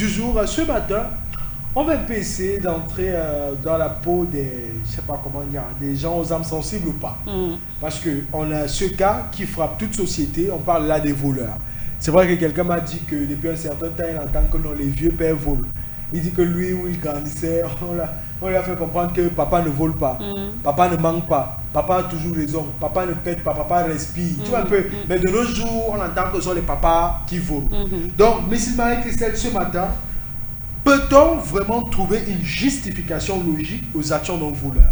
du jour. Ce matin, on va un peu essayer d'entrer dans la peau des, je sais pas comment dire, des gens aux âmes sensibles ou pas. Parce qu'on a ce cas qui frappe toute société, on parle là des voleurs. C'est vrai que quelqu'un m'a dit que depuis un certain temps, il entend que non, les vieux pères volent. Il dit que lui, où il grandissait, on lui a fait comprendre que papa ne vole pas, papa ne manque pas, papa a toujours raison, papa ne pète pas, papa respire. Tu vois un peu. Mais de nos jours, on entend que ce sont les papas qui volent. Donc, Mrs. Marie-Christelle, ce matin, peut-on vraiment trouver une justification logique aux actions d'un voleur?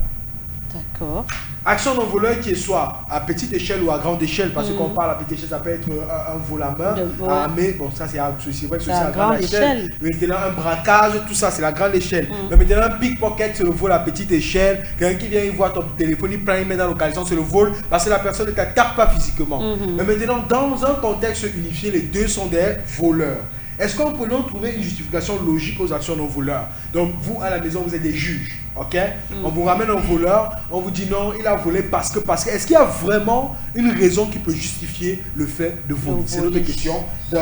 D'accord. Action d'un voleur qui est soit à petite échelle ou à grande échelle, parce que quand on parle à petite échelle, ça peut être un vol à main, armé, bon ça c'est vrai que c'est à grande échelle. Maintenant un braquage, tout ça c'est la grande échelle. Mais maintenant un pickpocket c'est le vol à petite échelle, quelqu'un qui vient, il voit ton téléphone, il prend, il met dans la localisation, c'est le vol, parce que la personne ne t'attaque pas physiquement. Mais maintenant dans un contexte unifié, les deux sont des voleurs. Est-ce qu'on peut donc trouver une justification logique aux actions d'un voleur? Donc vous à la maison vous êtes des juges, ok? On vous ramène un voleur, on vous dit non, il a volé parce que. Est-ce qu'il y a vraiment une raison qui peut justifier le fait de voler? C'est notre question de,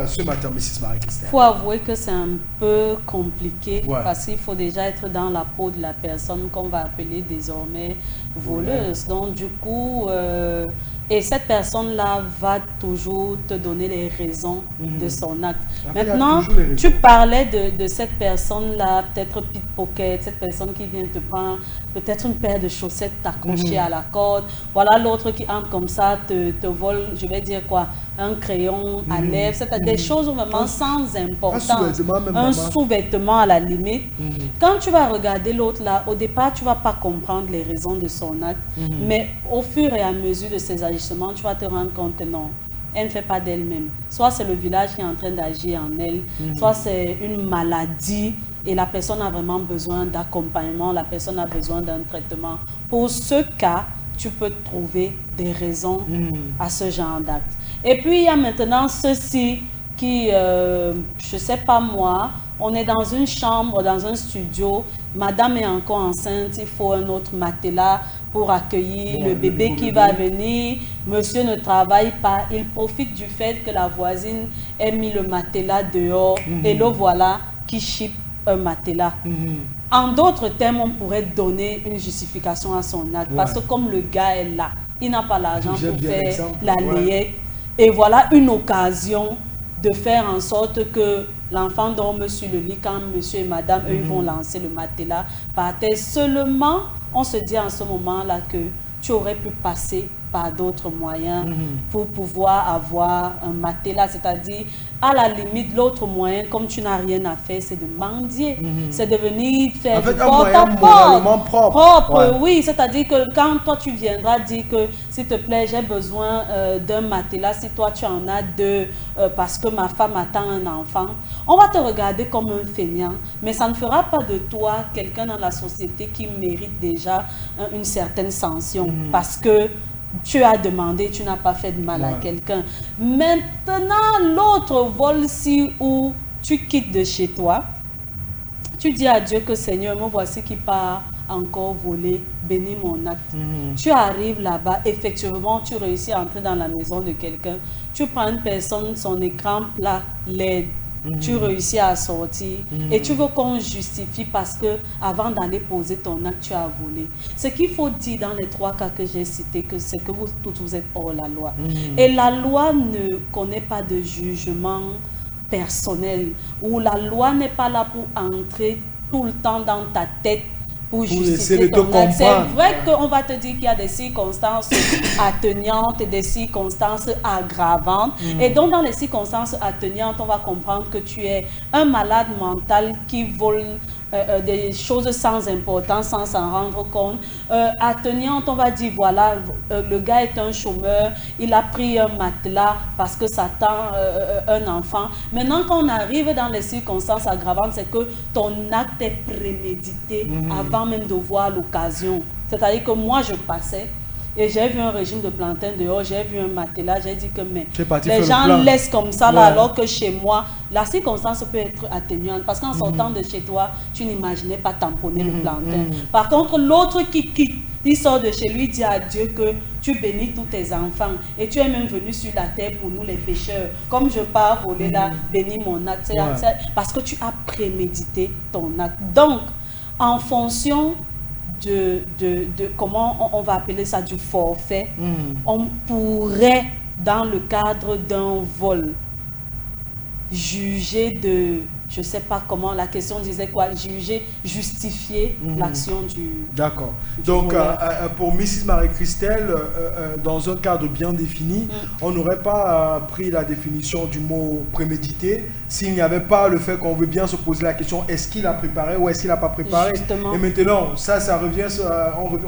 ce matin, Mrs. Marie-Christelle. Il faut avouer que c'est un peu compliqué parce qu'il faut déjà être dans la peau de la personne qu'on va appeler désormais voleuse. Donc du coup, et cette personne-là va toujours te donner les raisons de son acte. Maintenant, tu parlais de cette personne-là, peut-être pickpocket, cette personne qui vient te prendre peut-être une paire de chaussettes accrochées à la corde. Voilà l'autre qui entre comme ça, te vole, je vais dire quoi, un crayon à lèvres. C'est des choses vraiment sans importance. Un sous-vêtement à la limite. Quand tu vas regarder l'autre là, au départ, tu ne vas pas comprendre les raisons de son acte. Mais au fur et à mesure de ses agissements, tu vas te rendre compte que non, elle ne fait pas d'elle-même. Soit c'est le village qui est en train d'agir en elle, soit c'est une maladie et la personne a vraiment besoin d'accompagnement, la personne a besoin d'un traitement. Pour ce cas, tu peux trouver des raisons à ce genre d'acte. Et puis, il y a maintenant ceux-ci qui, je ne sais pas moi, on est dans une chambre, dans un studio, madame est encore enceinte, il faut un autre matelas pour accueillir le bébé qui va venir. Monsieur ne travaille pas, il profite du fait que la voisine ait mis le matelas dehors et le voilà qui chip un matelas. En d'autres termes, on pourrait donner une justification à son acte parce que comme le gars est là, il n'a pas l'argent pour faire la layette et voilà une occasion de faire en sorte que l'enfant dorme sur le lit quand monsieur et madame, eux, vont lancer le matelas par terre. Seulement, on se dit en ce moment-là que tu aurais pu passer par d'autres moyens pour pouvoir avoir un matelas, c'est-à-dire à la limite l'autre moyen, comme tu n'as rien à faire, c'est de mendier, c'est de venir faire du porte-à-porte propre, oui, c'est-à-dire que quand toi tu viendras dire que s'il te plaît j'ai besoin d'un matelas, si toi tu en as deux parce que ma femme attend un enfant, on va te regarder comme un feignant, mais ça ne fera pas de toi quelqu'un dans la société qui mérite déjà une certaine sanction parce que tu as demandé, tu n'as pas fait de mal à quelqu'un. Maintenant, l'autre vol-ci où tu quittes de chez toi, tu dis à Dieu que Seigneur, me voici qui part encore voler, bénis mon acte. Tu arrives là-bas, effectivement, tu réussis à entrer dans la maison de quelqu'un, tu prends une personne, son écran plat, LED, tu réussis à sortir et tu veux qu'on justifie parce que avant d'aller poser ton acte, tu as volé. Ce qu'il faut dire dans les trois cas que j'ai cités, c'est que vous tous vous êtes hors la loi. Et la loi ne connaît pas de jugement personnel, ou la loi n'est pas là pour entrer tout le temps dans ta tête pour justifier ton acte. C'est vrai qu'on va te dire qu'il y a des circonstances atténuantes et des circonstances aggravantes. Et donc, dans les circonstances atténuantes, on va comprendre que tu es un malade mental qui vole des choses sans importance, sans s'en rendre compte. Atténuante, on va dire, voilà, le gars est un chômeur, il a pris un matelas parce que ça tend un enfant. Maintenant, quand on arrive dans les circonstances aggravantes, c'est que ton acte est prémédité avant même de voir l'occasion. C'est-à-dire que moi, je passais, et j'ai vu un régime de plantain dehors, j'ai vu un matelas, j'ai dit que mais les gens laissent comme ça là, alors que chez moi, la circonstance peut être atténuante parce qu'en sortant de chez toi, tu n'imaginais pas tamponner le plantain. Par contre, l'autre qui quitte, il sort de chez lui, dit à Dieu que tu bénis tous tes enfants et tu es même venu sur la terre pour nous les pécheurs. Comme je pars voler là, bénis mon acte. Parce que tu as prémédité ton acte. Donc, en fonction de comment on va appeler ça, du forfait, on pourrait, dans le cadre d'un vol, juger de... Je ne sais pas comment la question disait quoi, juger, justifier l'action du... D'accord. Donc, pour Mrs. Marie-Christelle, dans un cadre bien défini, on n'aurait pas pris la définition du mot prémédité s'il n'y avait pas le fait qu'on veut bien se poser la question, est-ce qu'il a préparé ou est-ce qu'il n'a pas préparé? Justement. Et maintenant, ça revient,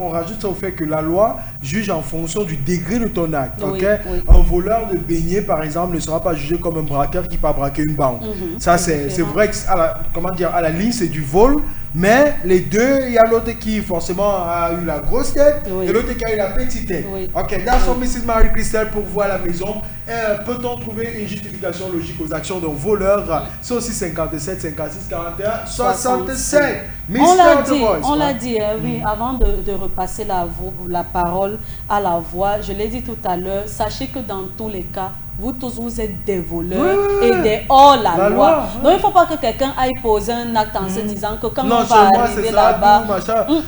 on rajoute ça au fait que la loi juge en fonction du degré de ton acte. Oui, Okay? Oui. Un voleur de beignets, par exemple, ne sera pas jugé comme un braqueur qui part braquer une banque. Ça, c'est vrai que à la ligne, c'est du vol, mais les deux, il y a l'autre qui forcément a eu la grosse tête et l'autre qui a eu la petite tête. Ok, dans son Mrs. Marie-Christelle pour voir la maison, peut-on trouver une justification logique aux actions d'un voleur? C'est aussi 57, 56, 41, 67. On l'a dit, oui, avant de repasser la parole à la voix, je l'ai dit tout à l'heure, sachez que dans tous les cas, vous tous, vous êtes des voleurs et des hors-la-loi. Donc, il ne faut pas que quelqu'un aille poser un acte en se disant que quand on va arriver là-bas...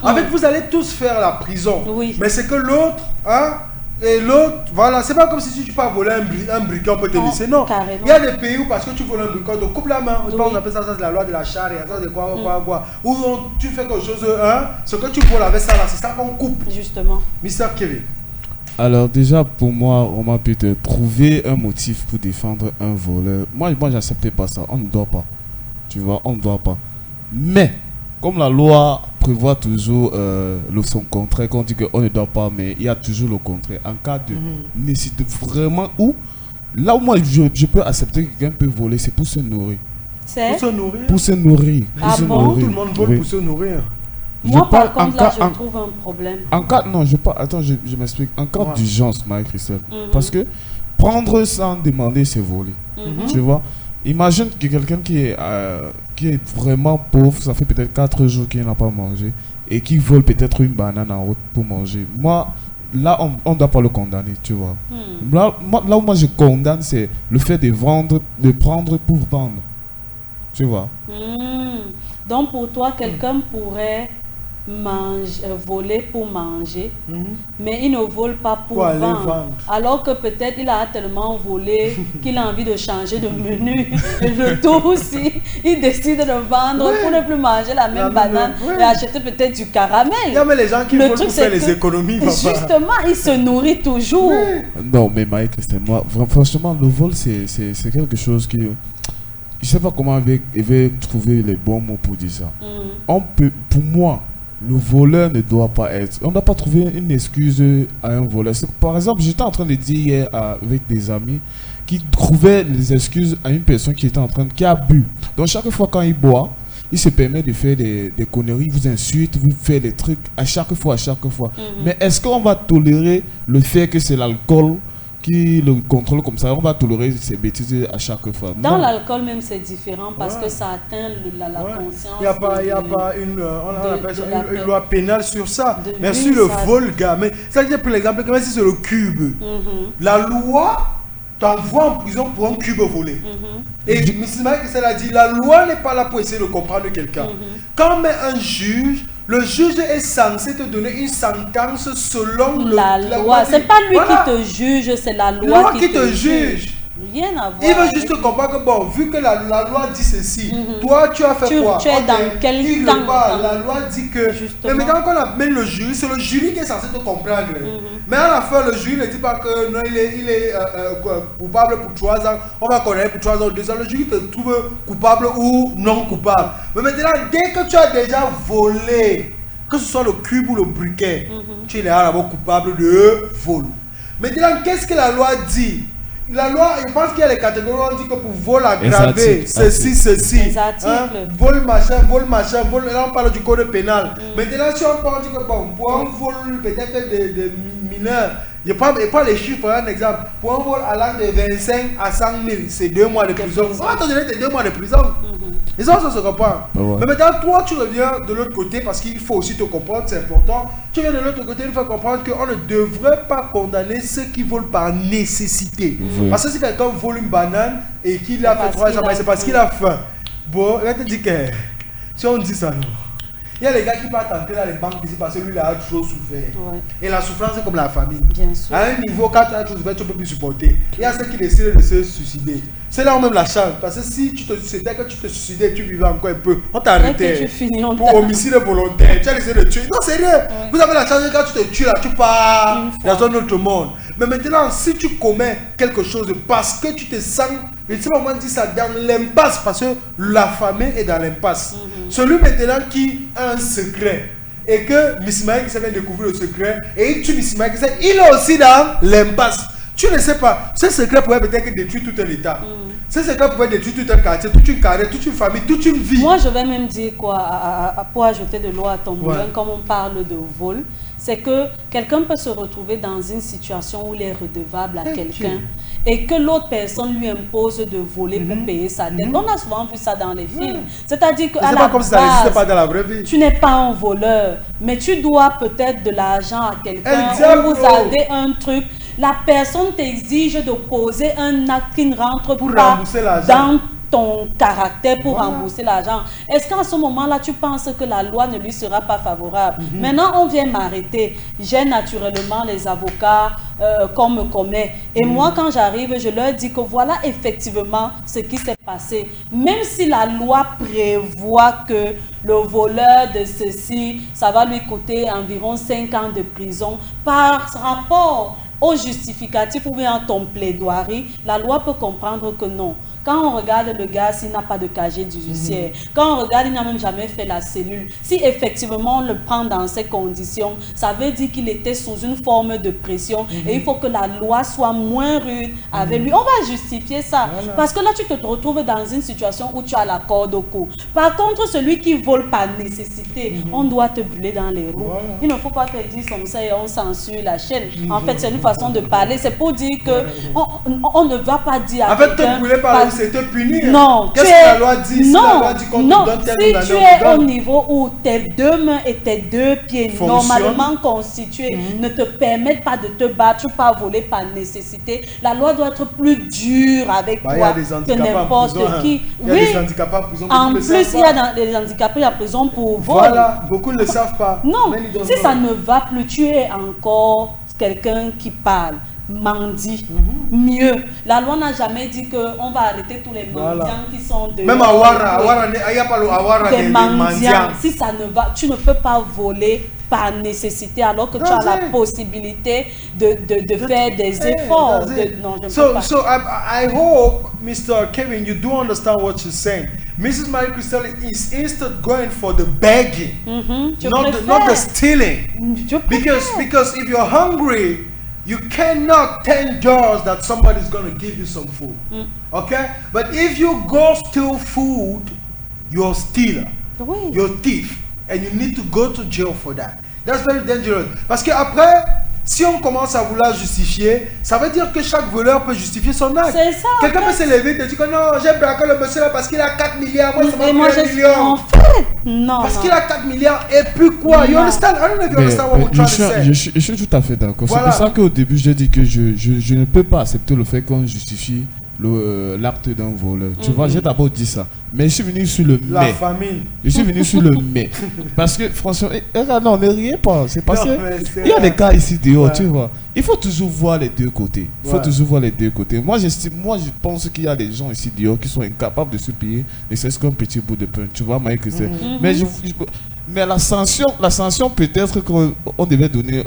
En fait, vous allez tous faire la prison. Oui. Mais c'est que l'autre, et l'autre, voilà, c'est pas comme si tu pars voler un briquet, on peut te laisser. Non, carrément. Il y a des pays où parce que tu voles un briquet, on te coupe la main. On appelle ça, c'est la loi de la charia, ça c'est quoi. Ou tu fais quelque chose, ce que tu voles avec ça là, c'est ça qu'on coupe. Justement. Mr. Kevin. Alors déjà, pour moi, on m'a pu trouver un motif pour défendre un voleur. Moi j'acceptais pas ça. On ne doit pas. Tu vois, on ne doit pas. Mais, comme la loi prévoit toujours son contraire, qu'on dit qu'on ne doit pas, mais il y a toujours le contraire. En cas de nécessité vraiment, là où moi je peux accepter que quelqu'un peut voler, c'est pour se nourrir. Pour se nourrir? Pour se nourrir. Tout le monde vole pour se nourrir. Moi, par contre, là, je trouve un problème. Attends, je m'explique. En cas d'urgence, Marie-Christelle. Parce que prendre sans demander, c'est voler. Tu vois? Imagine que quelqu'un qui est vraiment pauvre, ça fait peut-être 4 jours qu'il n'a pas mangé, et qui vole peut-être une banane en route pour manger. Moi, là, on ne doit pas le condamner, tu vois. Là où moi je condamne, c'est le fait de vendre, de prendre pour vendre. Tu vois? Donc, pour toi, quelqu'un pourrait voler pour manger, mais il ne vole pas pour vendre. Alors que peut-être il a tellement volé qu'il a envie de changer de menu. Le tout aussi, il décide de vendre pour ne plus manger la même banane et acheter peut-être du caramel. Il y a mais les gens qui volent pour faire les économies. Papa. Justement, il se nourrit toujours. Non, mais Marie-Christelle, moi, franchement, le vol, c'est quelque chose qui... Je ne sais pas comment il va trouver les bons mots pour dire ça. Pour moi, le voleur ne doit pas être... On ne doit pas trouver une excuse à un voleur. Par exemple, j'étais en train de dire hier avec des amis qui trouvaient les excuses à une personne qui a bu. Donc chaque fois quand il boit, il se permet de faire des conneries, il vous insulte, vous fait des trucs à chaque fois. Mais est-ce qu'on va tolérer le fait que c'est l'alcool qui le contrôle comme ça? On va tolérer ces bêtises à chaque fois? Dans l'alcool même c'est différent parce que ça atteint la conscience. Il n'y a pas une loi pénale sur ça. Mais sur le vol, gars, mais ça veut dire pour l'exemple, même si c'est le cube, la loi t'envoie en prison pour un cube volé. Et M. Marie-Christelle a dit, la loi n'est pas là pour essayer de comprendre quelqu'un. Quand on met un juge, le juge est censé te donner une sentence selon la loi. C'est pas lui qui te juge, c'est la loi qui te juge. Rien à voir. Il veut juste comprendre que bon, vu que la loi dit ceci, toi tu as fait quoi? Tu es dans quel temps? La loi dit que... Mais maintenant qu'on amène le jury, c'est le jury qui est censé te comprendre. Mais à la fin, le jury ne dit pas que non, il est coupable pour 3 ans, on va connaître pour 3 ans ou 2 ans. Le jury te trouve coupable ou non coupable. Mais maintenant, dès que tu as déjà volé, que ce soit le cube ou le briquet, tu es là coupable de vol. Maintenant, qu'est-ce que la loi dit? La loi, je pense qu'il y a les catégories, on dit que pour vol aggravé, ceci. Vol machin, vol, là on parle du code pénal. Maintenant, si on dit que bon, pour un vol peut-être de mineur. Je prends les chiffres, un exemple. Pour un vol allant de 25 à 100 000, c'est 2 mois de prison. On va te donner tes 2 mois de prison. Et ça se comprend. Mais maintenant, toi, tu reviens de l'autre côté parce qu'il faut aussi te comprendre, c'est important. Tu viens de l'autre côté, il faut comprendre qu'on ne devrait pas condamner ceux qui volent par nécessité. Parce que si quelqu'un vole une banane et qu'il a fait 3 ans, c'est parce qu'il a faim. Bon, je te dis que si on dit ça, non. Il y a les gars qui partent entrer dans les banques ici parce que lui, il a trop souffert. Et la souffrance, c'est comme la famille. Bien sûr. À un niveau, quand tu as trop souffert, tu ne peux plus supporter. Il y a ceux qui décident de se suicider. C'est là où même la chance. Parce que si tu te suicidais, que tu te suicidais, tu vivais encore un peu. On t'a arrêté pour homicide volontaire. Tu as essayé de tuer. Non, c'est rien. Vous avez la chance que quand tu te tues là, tu pars dans un autre monde. Mais maintenant, si tu commets quelque chose parce que tu te sens, je ne sais pas comment dire ça, dans l'impasse, parce que la famille est dans l'impasse. Celui maintenant qui a un secret et que Miss Mike s'est fait découvrir le secret et il tue Miss Mike, il est aussi dans l'impasse. Tu ne sais pas, ce secret pourrait peut-être détruire tout un état. Ce secret pourrait détruire tout un quartier, toute une carrière, toute une famille, toute une vie. Moi, je vais même dire quoi, pour ajouter de l'eau à ton moulin, comme on parle de vol, c'est que quelqu'un peut se retrouver dans une situation où il est redevable à quelqu'un et que l'autre personne lui impose de voler pour payer sa dette. On a souvent vu ça dans les films. C'est-à-dire qu'à la base, pas dans la vraie vie. Tu n'es pas un voleur, mais tu dois peut-être de l'argent à quelqu'un ou vous avez un truc. La personne t'exige de poser un acte qui ne rentre pas dans ton caractère pour rembourser l'argent. Est-ce qu'à ce moment-là, tu penses que la loi ne lui sera pas favorable? Maintenant, on vient m'arrêter. J'ai naturellement les avocats qu'on me commet. Et moi, quand j'arrive, je leur dis que voilà effectivement ce qui s'est passé. Même si la loi prévoit que le voleur de ceci, ça va lui coûter environ 5 ans de prison, par rapport au justificatif ou bien à ton plaidoirie, la loi peut comprendre que non. Quand on regarde le gars, s'il n'a pas de casier judiciaire, quand on regarde, il n'a même jamais fait la cellule. Si effectivement on le prend dans ces conditions, ça veut dire qu'il était sous une forme de pression et il faut que la loi soit moins rude avec lui. On va justifier ça. Parce que là, tu te retrouves dans une situation où tu as la corde au cou. Par contre, celui qui vole par nécessité, on doit te brûler dans les roues. Il ne faut pas te dire comme ça et on censure la chaîne. En fait, c'est une façon de parler. C'est pour dire que on ne va pas dire à te brûler par c'est te punir. Non. Qu'est-ce que la loi dit? Si la loi dit qu'on te donne tel si tu es au niveau où tes 2 mains et tes 2 pieds normalement constitués ne te permettent pas de te battre ou pas voler par nécessité, la loi doit être plus dure avec toi que n'importe qui. Il y a des handicapés en prison. En plus, il y a des handicapés en prison pour vol. Voilà, beaucoup ne le savent pas. Non, si ça ne va plus, tu es encore quelqu'un qui parle. Mendie. Mieux. La loi n'a jamais dit qu'on va arrêter tous les mendiants qui sont de... Même à Ouara, il n'y a pas le Ouara des mendiants. Si ça ne va, tu ne peux pas voler par nécessité alors que tu as la possibilité de faire des efforts. Non, je ne peux pas. So I hope, Mr. Kevin, you do understand what you're saying. Mrs. Marie-Christelle is instead going for the begging, not the stealing. Because if you're hungry, you cannot thank God that somebody's going to give you some food. Okay? But if you go steal food, you're a stealer. You're a thief. And you need to go to jail for that. That's very dangerous. Parce que après, si on commence à vouloir justifier, ça veut dire que chaque voleur peut justifier son acte. C'est ça. Quelqu'un peut se lever et te dire que non, j'ai braqué le monsieur là parce qu'il a 4 milliards. Moi, ça m'a pris 1 million. En fait, non. Parce qu'il a 4 milliards et puis quoi? You understand? I don't know if you understand what we're trying to say. Je suis tout à fait d'accord. Voilà. C'est pour ça qu'au début, j'ai dit que je ne peux pas accepter le fait qu'on justifie l'acte d'un voleur. Tu vois, j'ai d'abord dit ça. Mais je suis venu sur le la mais. Famine. Je suis venu sur le mais. Parce que franchement, non, ne riez pas. C'est parce qu'il y a des cas ici dehors, tu vois. Il faut toujours voir les deux côtés. Il faut toujours voir les deux côtés. Moi, je pense qu'il y a des gens ici dehors qui sont incapables de se payer ne serait-ce qu'un petit bout de pain. Tu vois, Mike, que c'est. Mais la sanction peut-être qu'on devait donner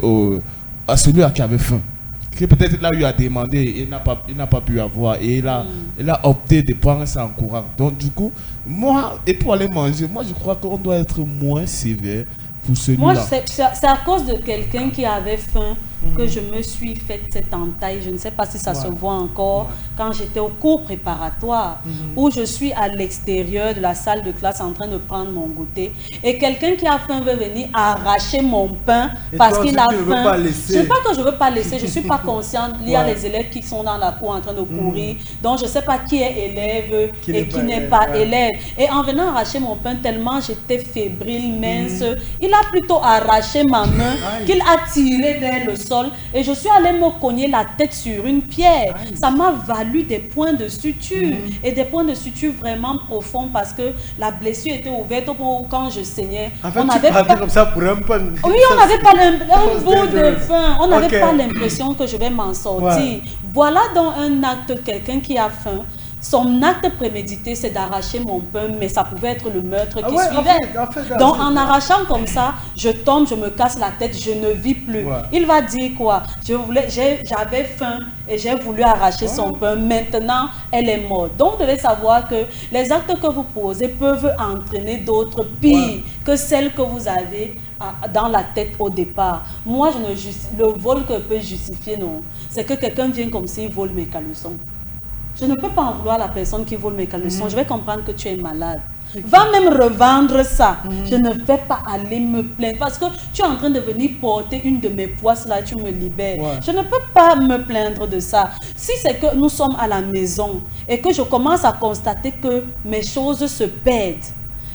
à celui qui avait faim. Que peut-être il a eu à demander et il n'a pas pu avoir et il a opté de prendre ça en courant. Donc du coup, moi, et pour aller manger, moi je crois qu'on doit être moins sévère pour celui-là. Moi, c'est à cause de quelqu'un qui avait faim que je me suis fait cette entaille. Je ne sais pas si ça se voit encore. Quand j'étais au cours préparatoire, où je suis à l'extérieur de la salle de classe en train de prendre mon goûter, et quelqu'un qui a faim veut venir arracher mon pain parce qu'il a faim. Je ne sais pas que je ne veux pas laisser, je ne suis pas consciente. Il y a les élèves qui sont dans la cour en train de courir, donc je ne sais pas qui est élève et qui n'est pas élève. Et en venant arracher mon pain, tellement j'étais fébrile, mince, il a plutôt arraché ma main qu'il a tiré vers le sol et je suis allée me cogner la tête sur une pierre. Ça m'a valu des points de suture et des points de suture vraiment profonds parce que la blessure était ouverte quand je saignais. En fait, on avait pas comme ça pour un pain. Oui, on n'avait pas un bout de pain. On n'avait pas l'impression que je vais m'en sortir. Voilà donc un acte, quelqu'un qui a faim. Son acte prémédité, c'est d'arracher mon pain, mais ça pouvait être le meurtre qui suivait. Donc, en arrachant comme ça, je tombe, je me casse la tête, je ne vis plus. Il va dire quoi? J'avais faim et j'ai voulu arracher son pain. Maintenant, elle est morte. Donc, vous devez savoir que les actes que vous posez peuvent entraîner d'autres pires que celles que vous avez dans la tête au départ. Moi, le vol que je peux justifier, non, c'est que quelqu'un vient comme s'il vole mes caleçons. Je ne peux pas en vouloir la personne qui vole mes caleçons. Je vais comprendre que tu es malade. Va même revendre ça. Je ne vais pas aller me plaindre parce que tu es en train de venir porter une de mes poisses là, tu me libères. Je ne peux pas me plaindre de ça. Si c'est que nous sommes à la maison et que je commence à constater que mes choses se perdent,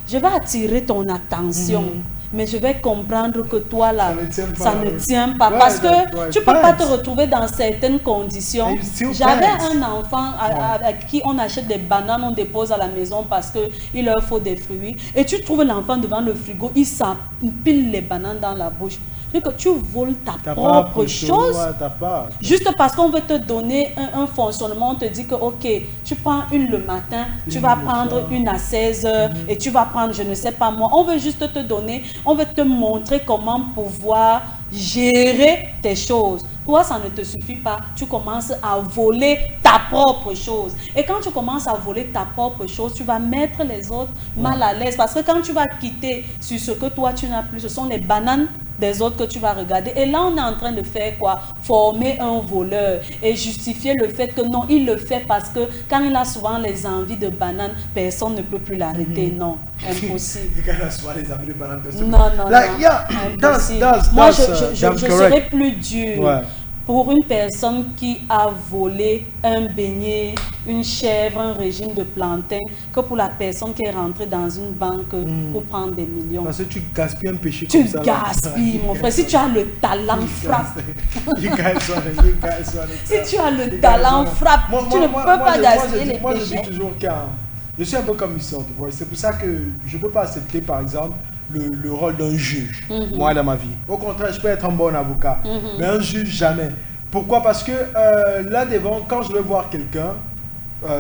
je vais attirer ton attention. Mais je vais comprendre que toi là, ça ne tient pas. Parce que tu ne peux pas te retrouver dans certaines conditions. J'avais un enfant avec qui on achète des bananes, on dépose à la maison parce qu'il leur faut des fruits. Et tu trouves l'enfant devant le frigo, il s'empile les bananes dans la bouche. Que tu voles ta propre chose, juste parce qu'on veut te donner un fonctionnement, on te dit que ok, tu prends une le matin, tu vas prendre une à 16h et tu vas prendre je ne sais pas moi, on veut juste te donner, on veut te montrer comment pouvoir gérer tes choses. Toi, ça ne te suffit pas, tu commences à voler ta propre chose. Et quand tu commences à voler ta propre chose, tu vas mettre les autres mal à l'aise. Parce que quand tu vas quitter sur ce que toi tu n'as plus, ce sont les bananes des autres que tu vas regarder. Et là, on est en train de faire quoi? Former un voleur et justifier le fait que non, il le fait parce que quand il a souvent les envies de bananes, personne ne peut plus l'arrêter. Non, impossible. Quand il a souvent les envies de bananes, personne non, impossible. Moi, je serais plus dur pour une personne qui a volé un beignet, une chèvre, un régime de plantain, que pour la personne qui est rentrée dans une banque pour prendre des millions. Parce que tu gaspilles un péché comme ça. Tu gaspilles, mon frère. Si tu as le talent, frappe. Si tu as le talent, frappe. Tu ne peux pas gaspiller les péchés. Moi, je dis toujours que je suis un peu comme Mister, tu vois. C'est pour ça que je ne peux pas accepter, par exemple, le rôle d'un juge, moi, dans ma vie. Au contraire, je peux être un bon avocat, mais un juge, jamais. Pourquoi? Parce que là devant, quand je vais voir quelqu'un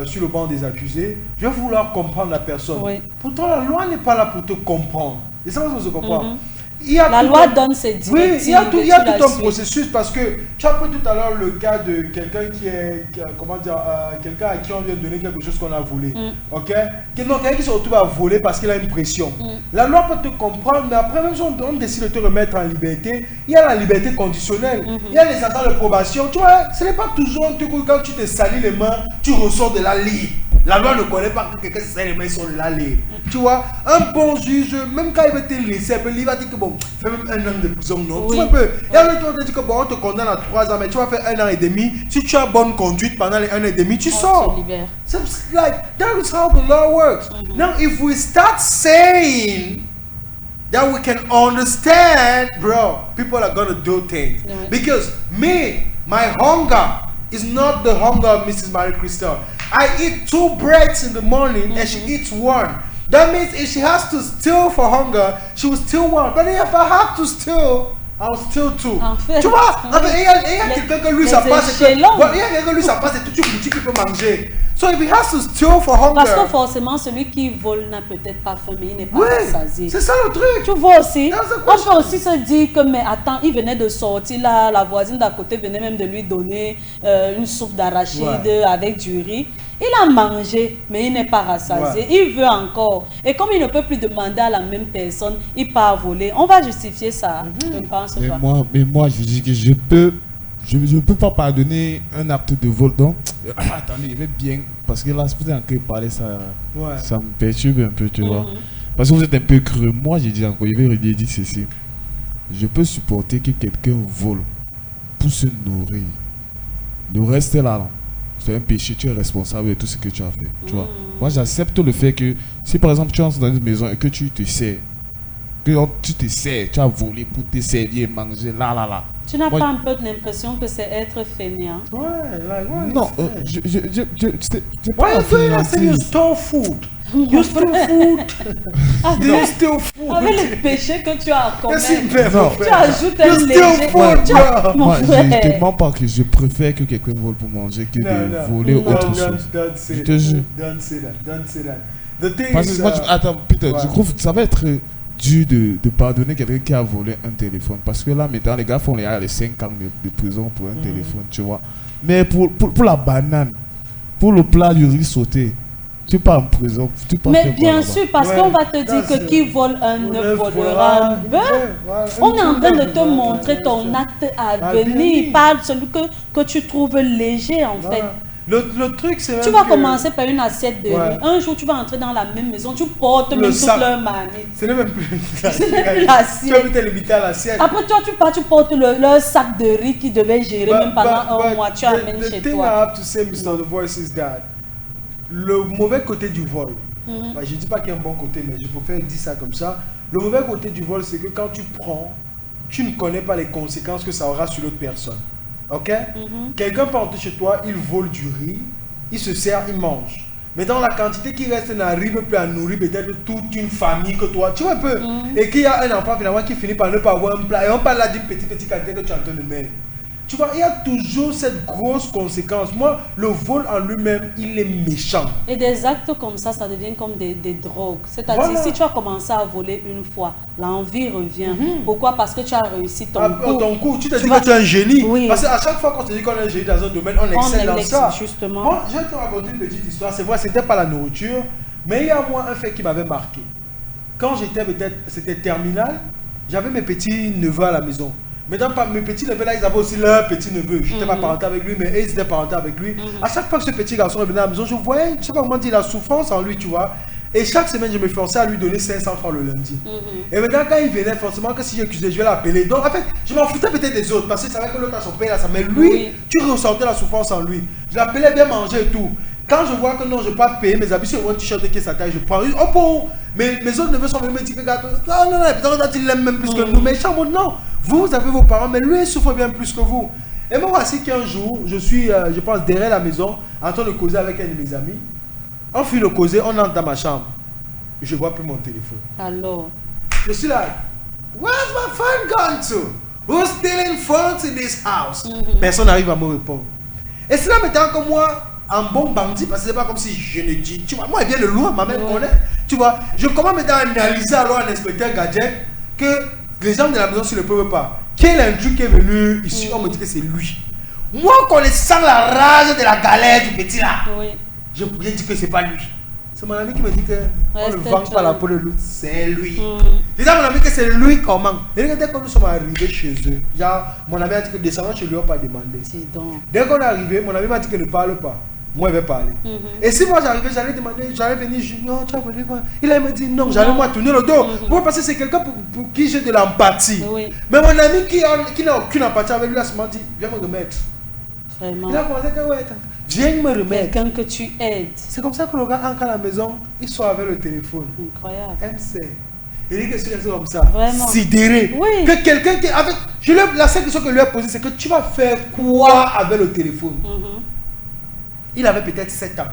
sur le banc des accusés, je vais vouloir comprendre la personne. Pourtant, la loi n'est pas là pour te comprendre. Et ça, on se comprend. La loi donne ses directives. Oui, il y a tout un processus parce que tu as pris tout à l'heure le cas de quelqu'un quelqu'un à qui on vient de donner quelque chose qu'on a volé. Ok? Quelqu'un qui se retrouve à voler parce qu'il a une pression. La loi peut te comprendre, mais après, même si on décide de te remettre en liberté, il y a la liberté conditionnelle. Il y a les attentes de probation. Tu vois, ce n'est pas toujours un truc où quand tu te salis les mains, tu ressors de la libre. La loi ne connaît pas que quelqu'un se salit les mains sur la libre. Tu vois, un bon juge, même quand il veut te laisser, il va dire que bon, fais même 1 an de prison, non? Tu vois un peu. Et alors, on te dit que bon, on te condamne à 3 ans, mais tu vas faire 1 an et demi. Si tu as bonne conduite pendant les 1 an et demi, tu sors. C'est like, that is how the law works. Now, if we start saying that we can understand, bro, people are going to do things. Because my hunger is not the hunger of Mrs. Marie Christelle. I eat 2 breads in the morning and she eats 1. That means if she has to steal for hunger, she will steal 1. But if I have to steal, I'll steal 2. En fait, tu vois, il y a quelqu'un que lui ça passe et que lui ça passe et toute une boutique qui peut manger. So if he has to steal for hunger. Parce que forcément, celui qui vole n'a peut-être pas faim, mais il n'est pas rassasié. C'est ça le truc. Tu vois aussi, on peut aussi se dire que, mais attends, il venait de sortir là, la voisine d'à côté venait même de lui donner une soupe d'arachide avec du riz. Il a mangé, mais il n'est pas rassasié. Il veut encore. Et comme il ne peut plus demander à la même personne, il part voler. On va justifier ça. Je pense mais moi, je dis que je peux pas pardonner un acte de vol. Donc, attendez, je vais bien. Parce que là, si vous avez parlé, ça me perturbe un peu, tu vois. Parce que vous êtes un peu creux. Moi, j'ai dit encore, je vais redire ceci. Je peux supporter que quelqu'un vole pour se nourrir. Le reste est là. C'est un péché, tu es responsable de tout ce que tu as fait. Tu vois. Moi, j'accepte le fait que si par exemple tu entres dans une maison et que tu te sers, tu as volé pour te servir et manger, là. Tu n'as pas un peu l'impression que c'est être fainéant? Non, c'est pas un fainéant. You stole food. You stole food. Avec le péché que tu as commis, tu ajoutes un léger. Moi, je ne te mens pas que je préfère que quelqu'un vole pour manger que de voler autre chose. Je te jure. Don't say that. Parce que moi, attends, Peter, je trouve que ça va être dur de pardonner quelqu'un qui a volé un téléphone. Parce que là, maintenant, les gars font les 5 ans de prison pour un téléphone, tu vois. Mais pour la banane, pour le plat du riz sauté, tu pars en prison. Mais bien sûr, parce qu'on va te dire que qui vole un ne volera un bœuf. On est en train de te montrer ton acte à venir. Parle celui que tu trouves léger, en fait. Le truc, c'est tu vas commencer par une assiette de riz. Un jour, tu vas entrer dans la même maison, tu portes même toute leur marmite. Ce n'est même plus l'assiette. Tu vas te limiter à l'assiette. Après, toi, tu portes leur sac de riz qui devait gérer même pendant un mois. Tu amènes chez toi. The thing I have to say, Mr. The Voice, is that le mauvais côté du vol, je ne dis pas qu'il y a un bon côté, mais je préfère dire ça comme ça. Le mauvais côté du vol, c'est que quand tu prends, tu ne connais pas les conséquences que ça aura sur l'autre personne. Ok? Quelqu'un peut entrer chez toi, il vole du riz, il se sert, il mange. Mais dans la quantité qui reste, n'arrive plus à nourrir peut-être toute une famille que toi. Tu vois un peu? Et qu'il y a un enfant finalement qui finit par ne pas avoir un plat. Et on parle là d'une petite quantité que tu es en train de mettre. Tu vois, il y a toujours cette grosse conséquence. Moi, le vol en lui-même, il est méchant. Et des actes comme ça devient comme des drogues. C'est-à-dire, si tu as commencé à voler une fois, l'envie revient. Pourquoi? Parce que tu as réussi ton coup. Tu te dis que tu es un génie. Oui. Parce qu'à chaque fois qu'on te dit qu'on est un génie dans un domaine, on excelle dans ça. Justement. Moi, je vais te raconter une petite histoire. C'est vrai, c'était pas la nourriture, mais il y a moi un fait qui m'avait marqué. Quand j'étais peut-être, c'était terminal, j'avais mes petits neveux à la maison. Maintenant, mes petits neveux là, ils avaient aussi leur petit neveu. Je n'étais pas parenté avec lui, mais ils étaient parentés avec lui. À chaque fois que ce petit garçon revenait à la maison, je voyais, je sais pas comment dire, la souffrance en lui, tu vois. Et chaque semaine, je me forçais à lui donner 500 francs le lundi. Et maintenant, quand il venait, forcément, que si j'accusais, je vais l'appeler. Donc, en fait, je m'en foutais peut-être des autres, parce que je savais que l'autre a son père là, ça. Mais lui, tu ressentais la souffrance en lui. Je l'appelais bien manger et tout. Quand je vois que non, je ne vais pas payer mes habits sur un t-shirt qui est sa taille, je prends. Oh bon, mais mes autres neveux sont venus me dire que non, peut-être qu'il l'aime même plus que nous. Mais je dis, non, vous avez vos parents, mais lui, il souffre bien plus que vous. Et moi, voici qu'un jour, je suis, je pense, derrière la maison, en train de causer avec un de mes amis. On finit de causer, on entre dans ma chambre. Je ne vois plus mon téléphone. Alors, je suis là, where's my phone gone to? Who's stealing phones in this house? Personne n'arrive à me répondre. Et c'est là maintenant que moi, un bon bandit, parce que c'est pas comme si je ne dis, tu vois, moi, il vient de loin, ma mère connaît, tu vois, je commence maintenant à analyser alors un inspecteur gadget que les gens de la maison ne le peuvent pas. Quel intrus qui est venu ici, on me dit que c'est lui. Moi, connaissant la rage de la galère du petit là, je pourrais dire que c'est pas lui. C'est mon ami qui me dit que on ne vend pas la peau de loup, c'est lui. Déjà, mon ami que c'est lui comment. Et dès que nous sommes arrivés chez eux, genre, mon ami a dit que descendant chez lui, on n'a pas demandé. Dès qu'on est arrivé, mon ami m'a dit que ne parle pas. Moi, il va parler. Et si moi j'arrivais, j'allais demander, j'allais venir, Junior, tu as voulu quoi? Il allait me dire non, j'allais moi tourner le dos. Pourquoi? Parce que c'est quelqu'un pour qui j'ai de l'empathie. Mais mon ami qui n'a aucune empathie avec lui, là, m'a dit, viens me remettre. Vraiment. Il a commencé que viens me remettre. Quelqu'un que tu aides. C'est comme ça que le gars entre à la maison, il soit avec le téléphone. Incroyable. MC. Il dit que c'est comme ça. Vraiment. Sidéré. Oui. Que quelqu'un qui avec. La seule question que lui a posée, c'est que tu vas faire quoi avec le téléphone? Il avait peut-être 7 ans.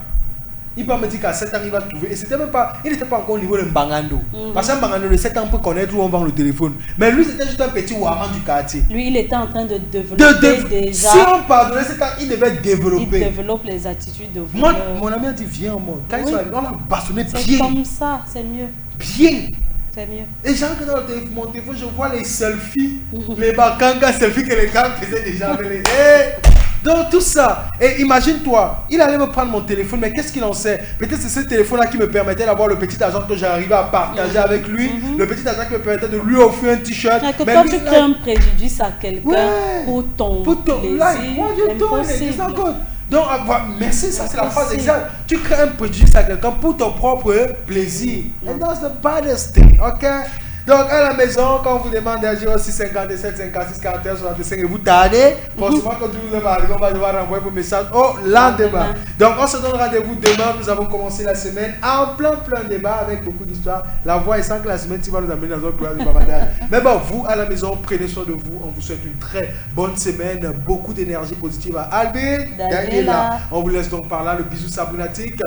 il va me dire qu'à 7 ans, il va trouver. Et c'était même pas, il n'était pas encore au niveau de Mbangando. Parce qu'un Mbangando de 7 ans peut connaître où on vend le téléphone. Mais lui, c'était juste un petit Ouaman du quartier. Lui, il était en train de développer déjà. Si on pardonnait 7 ans, il devait développer. Il développe les attitudes de voleur. Mon ami a dit, viens au monde. Quand ils sont arrivés, on l'a bastonné bien. C'est comme ça, c'est mieux. Bien. C'est mieux. Et j'arrive dans mon téléphone, je vois les selfies, les bakanga selfies que les gars faisaient déjà avec les... Donc tout ça, et imagine-toi, il allait me prendre mon téléphone, mais qu'est-ce qu'il en sait? Peut-être c'est ce téléphone-là qui me permettait d'avoir le petit argent que j'arrivais à partager avec lui, le petit argent qui me permettait de lui offrir un t-shirt. Mais quand tu crées un préjudice à quelqu'un pour ton plaisir, donc, merci, ça c'est la phrase exacte. Tu crées un préjudice à quelqu'un pour ton propre plaisir. And that's the baddest thing, ok? Donc, à la maison, quand on vous demande d'agir 657 56 41 65 et vous tardez, forcément, quand vous avez arrivé, on va devoir renvoyer vos messages au lendemain. Donc, on se donne rendez-vous demain. Nous avons commencé la semaine en plein débat avec beaucoup d'histoires. La voix est sans que la semaine, tu vas nous amener dans un couloir du babadage. Mais bon, vous, à la maison, prenez soin de vous. On vous souhaite une très bonne semaine. Beaucoup d'énergie positive à Albert. Daniela. On vous laisse donc par là le bisou sabrinatique.